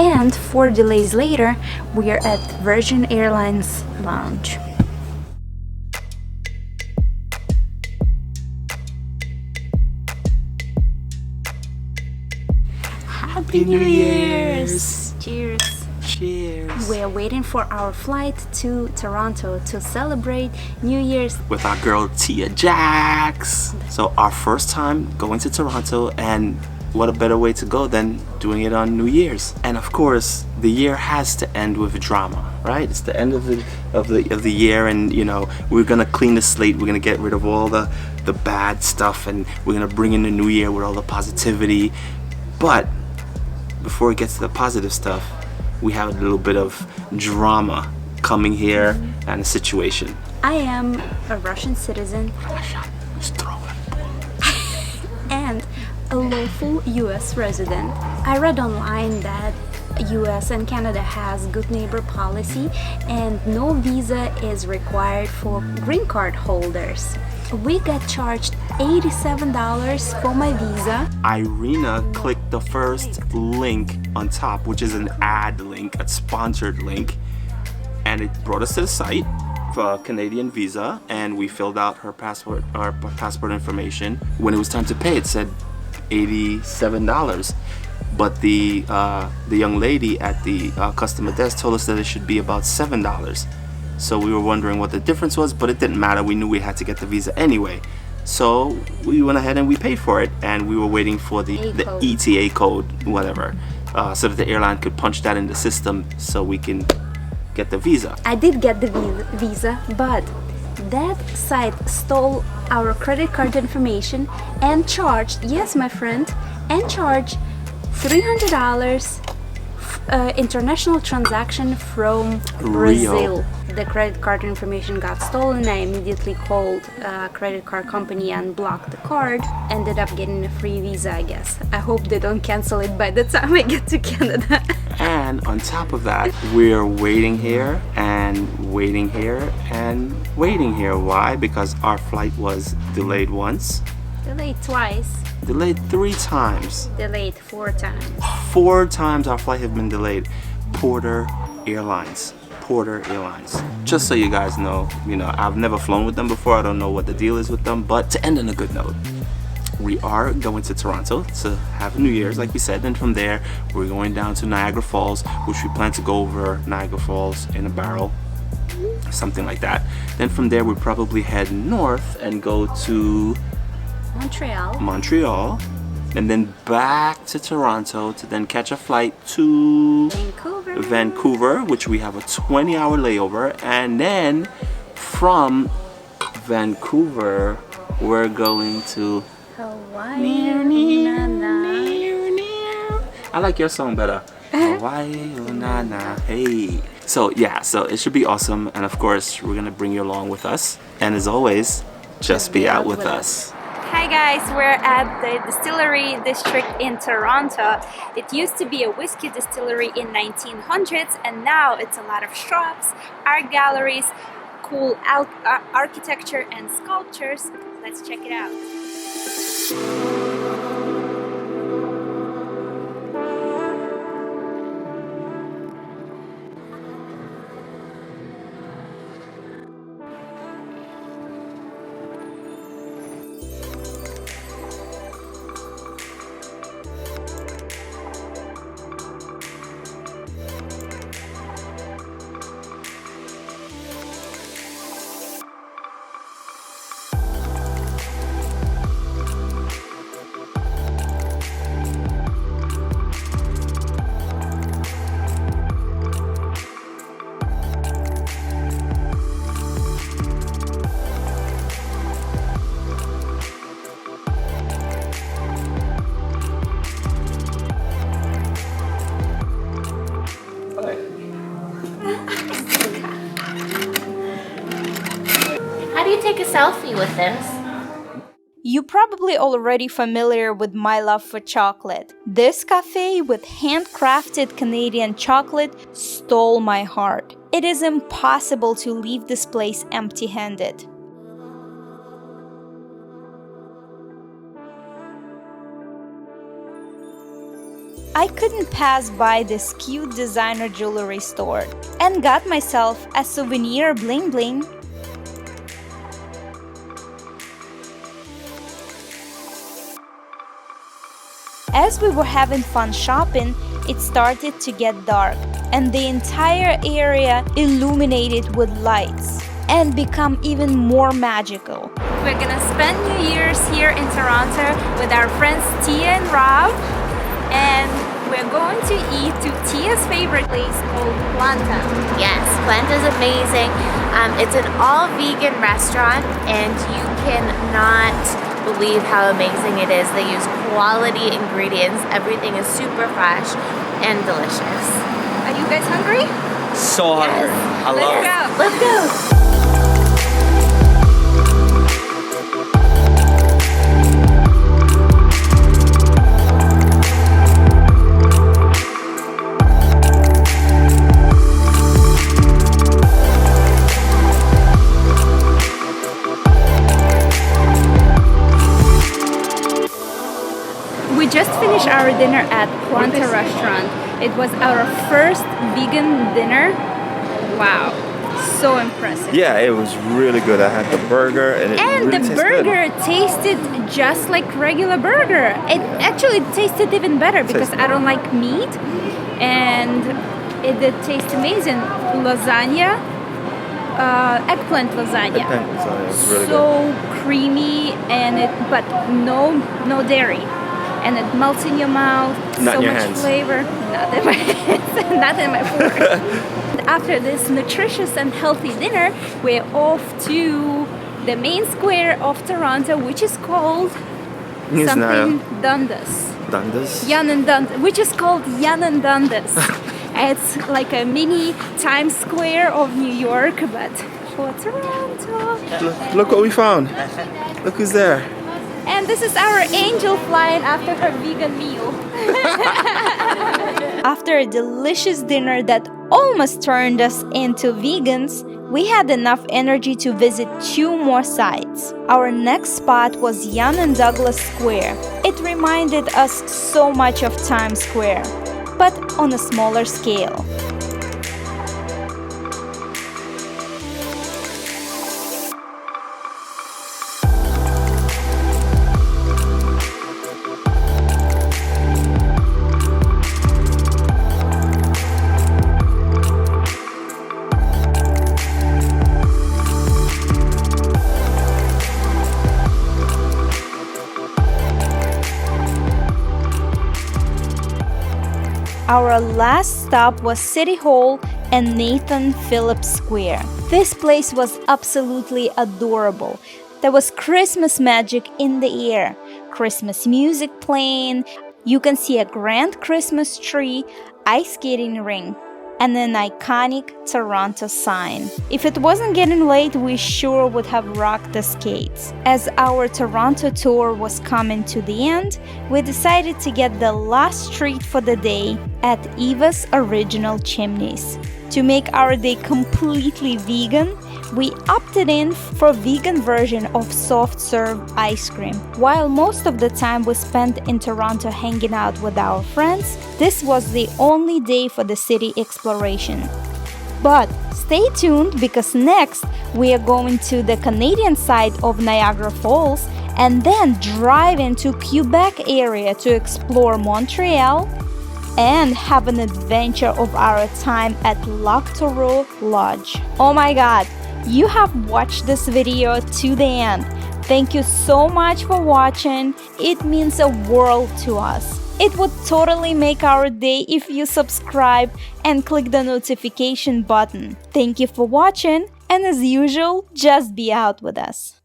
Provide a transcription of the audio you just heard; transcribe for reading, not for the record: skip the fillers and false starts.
And 4 delays later, we are at Virgin Airlines lounge. Happy New Year's! Cheers! Cheers! We are waiting for our flight to Toronto to celebrate New Year's with our girl Tia Jax. So our first time going to Toronto, and what a better way to go than doing it on New Year's. And of course, the year has to end with drama, right? It's the end of the year, and you know, we're gonna clean the slate. We're gonna get rid of all the bad stuff, and we're gonna bring in the new year with all the positivity. But before it gets to the positive stuff, we have a little bit of drama coming here and a situation. I am a Russian citizen and a lawful US resident. I read online that US and Canada has good neighbor policy and no visa is required for green card holders. We got charged $87 for my visa. Irina clicked the first link on top, which is an ad link, a sponsored link, and it brought us to the site for a Canadian visa, and we filled out our passport information. When it was time to pay, it said $87, but the young lady at the customer desk told us that it should be about $7. So we were wondering what the difference was, but it didn't matter. We knew we had to get the visa anyway. So we went ahead and we paid for it, and we were waiting for the ETA code, whatever, so that the airline could punch that in the system so we can get the visa. I did get the visa, but that site stole our credit card information and charged, yes my friend, and charged $300 international transaction from Brazil. The credit card information got stolen. I immediately called a credit card company and blocked the card. Ended up getting a free visa, I guess. I hope they don't cancel it by the time I get to Canada. And on top of that, we're waiting here and waiting here and waiting here. Why? Because our flight was delayed once. Delayed twice. Delayed 3 times. Delayed 4 times. 4 times our flight have been delayed. Porter Airlines. Just so you guys know, I've never flown with them before. I don't know what the deal is with them, but to end on a good note, we are going to Toronto to have New Year's, like we said, and from there we're going down to Niagara Falls, which we plan to go over Niagara Falls in a barrel, something like that. Then from there we'll probably head north and go to Montreal, and then back to Toronto to then catch a flight to Vancouver, which we have a 20-hour layover, and then from Vancouver we're going to Hawaii. I like your song better. Hawaii, oh na na, hey. So yeah, so it should be awesome, and of course we're gonna bring you along with us, and as always, just be out with us. Hi guys, we're at the Distillery district in Toronto. It used to be a whiskey distillery in 1900s, and now it's a lot of shops, art galleries, cool architecture and sculptures. Let's check it out. How do you take a selfie with this? You're probably already familiar with my love for chocolate. This cafe with handcrafted Canadian chocolate stole my heart. It is impossible to leave this place empty-handed. I couldn't pass by this cute designer jewelry store and got myself a souvenir bling bling. As we were having fun shopping, it started to get dark and the entire area illuminated with lights and become even more magical. We're gonna spend New Year's here in Toronto with our friends Tia and Rob, and we're going to eat to Tia's favorite place called Planta. Yes, Planta's amazing. It's an all-vegan restaurant, and you cannot believe how amazing it is. They use quality ingredients. Everything is super fresh and delicious. Are you guys hungry? So hungry. Yes. I love it. Let's go. We just finished our dinner at Planta restaurant. It was our first vegan dinner. Wow, so impressive. Yeah, it was really good. I had the burger and it And really the tastes burger tasted just like regular burger. It actually tasted even better because Tastes I don't like meat, and it did taste amazing. Lasagna, eggplant lasagna. It was really So good. creamy and but no dairy. And it melts in your mouth. Not so in your much hands. flavor. Not in my hands. Not in my fork. After this nutritious and healthy dinner, we're off to the main square of Toronto, which is called Yes, something now. Dundas. Dundas? Yonge-Dundas, which is called Yonge-Dundas. It's like a mini Times Square of New York, but for Toronto. Look what we found. Look who's there. And this is our angel flying after her vegan meal. After a delicious dinner that almost turned us into vegans, we had enough energy to visit 2 more sites. Our next spot was Yonge-Dundas Square. It reminded us so much of Times Square, but on a smaller scale. Our last stop was City Hall and Nathan Phillips Square. This place was absolutely adorable. There was Christmas magic in the air, Christmas music playing, you can see a grand Christmas tree, ice skating rink, and an iconic Toronto sign. If it wasn't getting late, we sure would have rocked the skates. As our Toronto tour was coming to the end, we decided to get the last treat for the day at Eva's Original Chimneys. To make our day completely vegan, we opted in for a vegan version of soft serve ice cream. While most of the time we spent in Toronto hanging out with our friends, this was the only day for the city exploration. But stay tuned because next we are going to the Canadian side of Niagara Falls and then drive into Quebec area to explore Montreal and have an adventure of our time at Lac Thoreau Lodge. Oh my god! You have watched this video to the end. Thank you so much for watching. It means a world to us. It would totally make our day if you subscribe and click the notification button. Thank you for watching, and as usual, just be out with us.